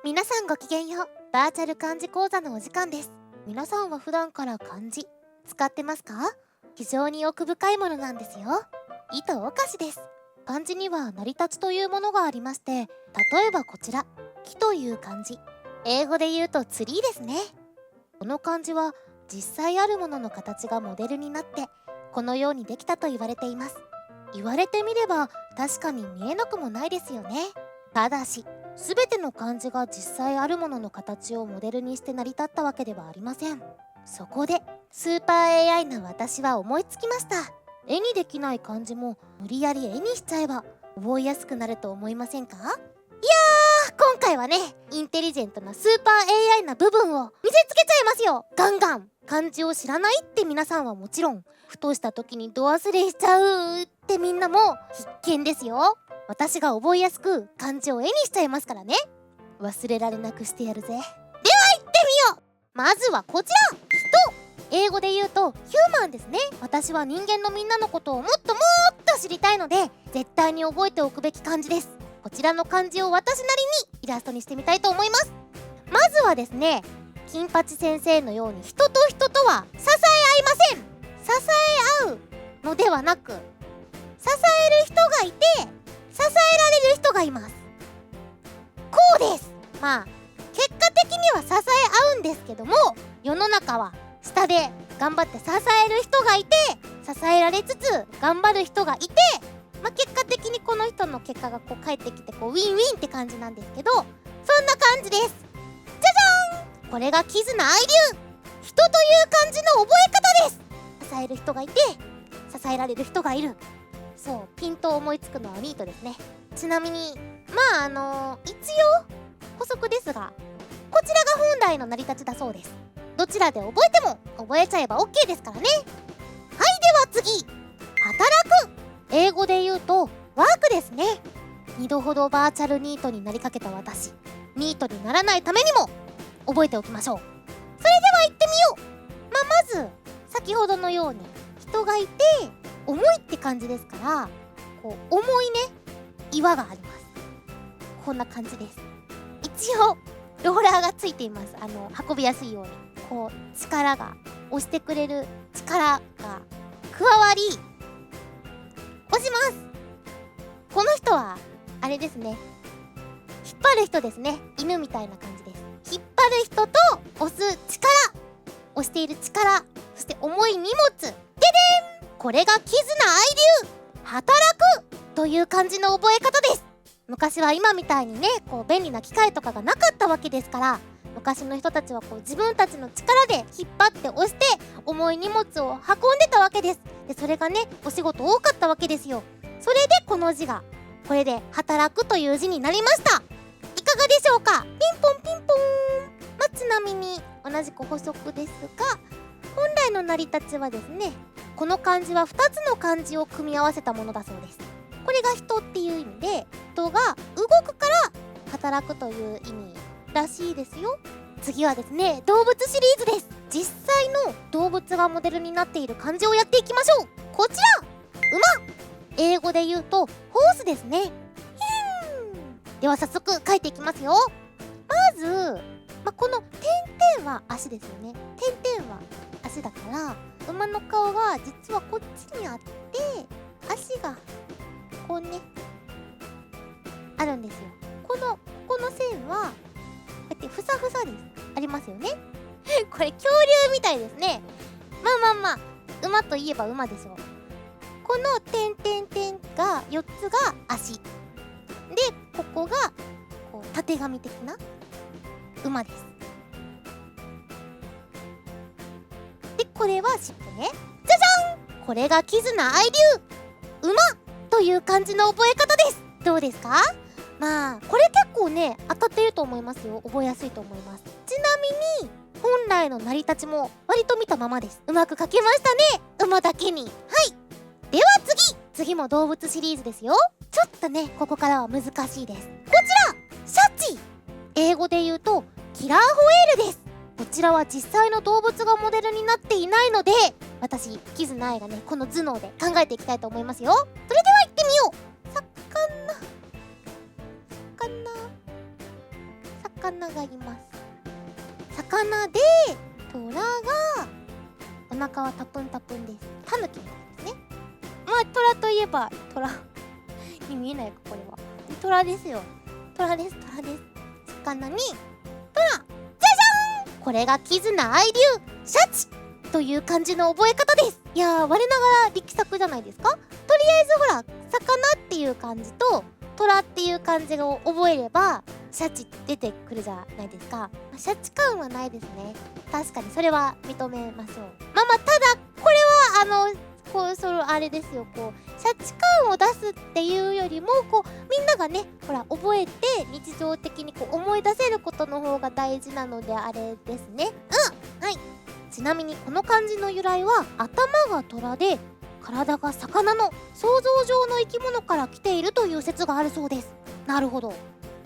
皆さんごきげんよう。バーチャル漢字講座のお時間です。皆さんは普段から漢字使ってますか？非常に奥深いものなんですよ。意とおかしです。漢字には成り立ちというものがありまして、例えばこちら木という漢字、英語で言うとツリーですね。この漢字は実際あるものの形がモデルになってこのようにできたと言われています。言われてみれば確かに見えなくもないですよね。ただし全ての漢字が実際あるものの形をモデルにして成り立ったわけではありません。そこでスーパー AI な私は思いつきました。絵にできない漢字も無理やり絵にしちゃえば覚えやすくなると思いませんか？今回はね、インテリジェントなスーパー AI な部分を見せつけちゃいますよ。ガンガン。漢字を知らないって皆さんはもちろん、ふとした時に度忘れしちゃうってみんなも必見ですよ。私が覚えやすく漢字を絵にしちゃいますからね。忘れられなくしてやるぜ。では行ってみよう。まずはこちら、人。英語で言うとヒューマンですね。私は人間のみんなのことをもっと知りたいので、絶対に覚えておくべき漢字です。こちらの漢字を私なりにイラストにしてみたいと思います。まずはですね、金八先生のように人と人とは支え合いません。支え合うのではなく、支える人がいて支えられる人がいます。こうです。結果的には支え合うんですけども、世の中は下で頑張って支える人がいて支えられつつ頑張る人がいて、結果的にこの人の結果が返ってきてウィンウィンって感じなんですけど、そんな感じです。じゃじゃーん。これがキズナアイ流人という漢字の覚え方です。支える人がいて支えられる人がいる。そう、ピンと思いつくのはニートですね。ちなみに一応補足ですが、こちらが本来の成り立ちだそうです。どちらで覚えても覚えちゃえば OK ですからね。はい、では次、働く。英語で言うとワークですね。2度ほどバーチャルニートになりかけた私、ニートにならないためにも覚えておきましょう。それでは行ってみよう。まず先ほどのように人がいて重いって感じですから、重いね、岩があります。こんな感じです。一応ローラーがついています。運びやすいように力が押してくれる力が加わり、押します。この人はあれですね、引っ張る人ですね。犬みたいな感じです。引っ張る人と押す力、押している力、そして重い荷物、ででん。これがキズナアイ流働くという漢字の覚え方です。昔は今みたいにね、便利な機械とかがなかったわけですから、昔の人たちは自分たちの力で引っ張って押して重い荷物を運んでたわけです。でそれがね、お仕事多かったわけですよ。それでこの字がこれで働くという字になりました。いかがでしょうか？ピンポンピンポーン。ちなみに同じく補足ですが、本来の成り立ちはですね、この漢字は2つの漢字を組み合わせたものだそうです。これが人っていう意味で、人が動くから働くという意味らしいですよ。次はですね、動物シリーズです。実際の動物がモデルになっている漢字をやっていきましょう。こちら、馬。英語で言うとホースですね。では早速書いていきますよ。まず、この点々は足ですよね。点々は足だから、馬の顔が実はこっちにあって、足があるんですよ。この線はこうやってふさふさです。ありますよね。これ恐竜みたいですね。馬といえば馬でしょう。この点々点が4つが足で、ここがたてがみ的な馬です。でこれは尻尾ね。じゃじゃん。これがキズナアイ流馬という漢字の覚え方です。どうですか？これ結構ね、当たってると思いますよ。覚えやすいと思います。ちなみに本来の成り立ちも割と見たままです。うまく書けましたね、馬だけに。はい、では次も動物シリーズですよ。ちょっとね、ここからは難しいです。こちら、シャチ。英語で言うとキラーホエールです。こちらは実際の動物がモデルになっていないので、私キズナアイがね、この頭脳で考えていきたいと思いますよ。それでは行ってみよう。魚魚がいます。魚で虎がお腹はタプンタプンです。タヌキですね。まあ虎といえば虎に見えないか、これは虎ですよ。虎です。魚に虎、じゃじゃん。これがキズナアイ流シャチという漢字の覚え方です。いやー、我ながら力作じゃないですか。とりあえずほら、魚っていう漢字と虎っていう漢字を覚えればシャチって出てくるじゃないですか。シャチ感はないですね。確かにそれは認めましょう。まあまあ、ただこれはあれですよ、シャチ感を出すっていうよりもみんながね、ほら覚えて日常的に思い出せることの方が大事なのであれですね。はい。ちなみにこの漢字の由来は、頭が虎で体が魚の想像上の生き物から来ているという説があるそうです。なるほど。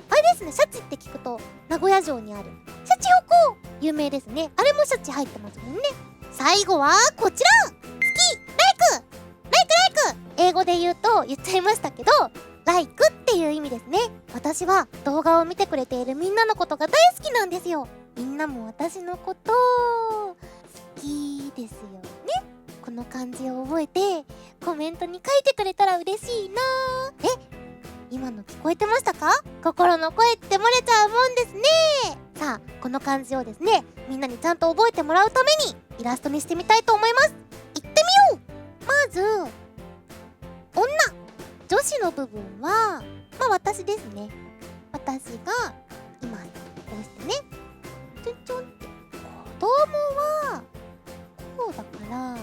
あれですね、シャチって聞くと名古屋城にあるシャチホコ有名ですね。あれもシャチ入ってますもんね。最後はこちら、好きライク英語で言っちゃいましたけど、ライクっていう意味ですね。私は動画を見てくれているみんなのことが大好きなんですよ。みんなも私のこと好きですよね。この漢字を覚えてコメントに書いてくれたら嬉しいな。今の聞こえてましたか？心の声って漏れちゃうもんですね。さあ、この漢字をですね、みんなにちゃんと覚えてもらうためにイラストにしてみたいと思います。いってみよう。まず女子の部分は私ですね。私がいます。こうしてね、ちょんちょんって。子供はこうだから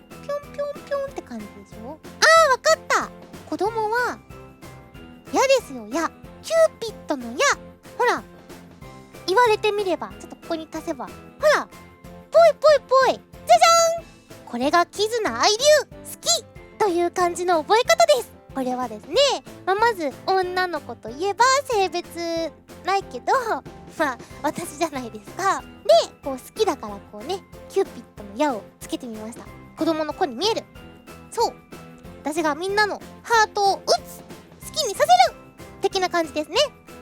ぴょんぴょんぴょんって感じでしょ。わかった。子供は矢ですよ。矢、キューピッドの矢。ほら、言われてみれば、ちょっとここに足せば、ほら、ぽいぽいぽい、じゃじゃん。これがキズナアイ流好きという漢字の覚え方です。これはですね、まず女の子といえば性別ないけど私じゃないですか。で好きだからキューピッドの矢をつけてみました。子供の子に見える。そう、私がみんなのハートを打つ、好きにさせる的な感じですね。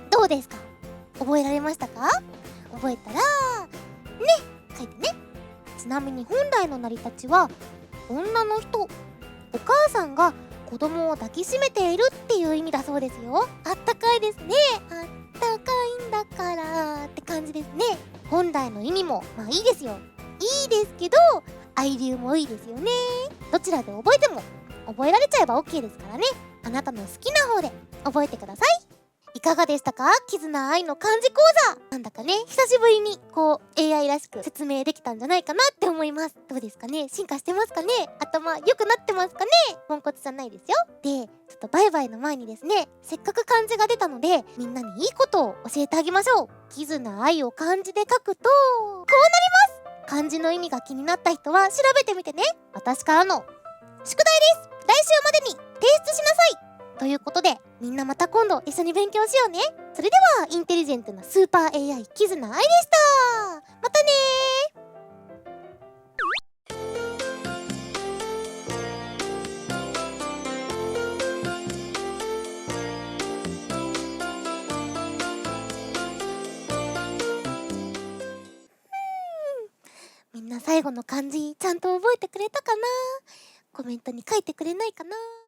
どうですか？覚えられましたか？覚えたら書いてね。ちなみに本来の成り立ちは、女の人、お母さんが子供を抱きしめているっていう意味だそうですよ。あったかいですね。あったかいんだからって感じですね。本来の意味もいいですよ。いいですけど、愛流もいいですよね。どちらで覚えても覚えられちゃえば OK ですからね。あなたの好きな方で覚えてください。いかがでしたか？キズナアイの漢字講座。なんだかね、久しぶりにAI らしく説明できたんじゃないかなって思います。どうですかね？進化してますかね？頭良くなってますかね？ポンコツじゃないですよ。で、ちょっとバイバイの前にですね、せっかく漢字が出たので、みんなにいいことを教えてあげましょう。キズナアイを漢字で書くと、こうなります。漢字の意味が気になった人は調べてみてね。私からの宿題です。来週までに提出しなさいということで、みんなまた今度一緒に勉強しようね。それではインテリジェントなスーパー AI キズナアイでした。またねみんな最後の漢字ちゃんと覚えてくれたかな？コメントに書いてくれないかな？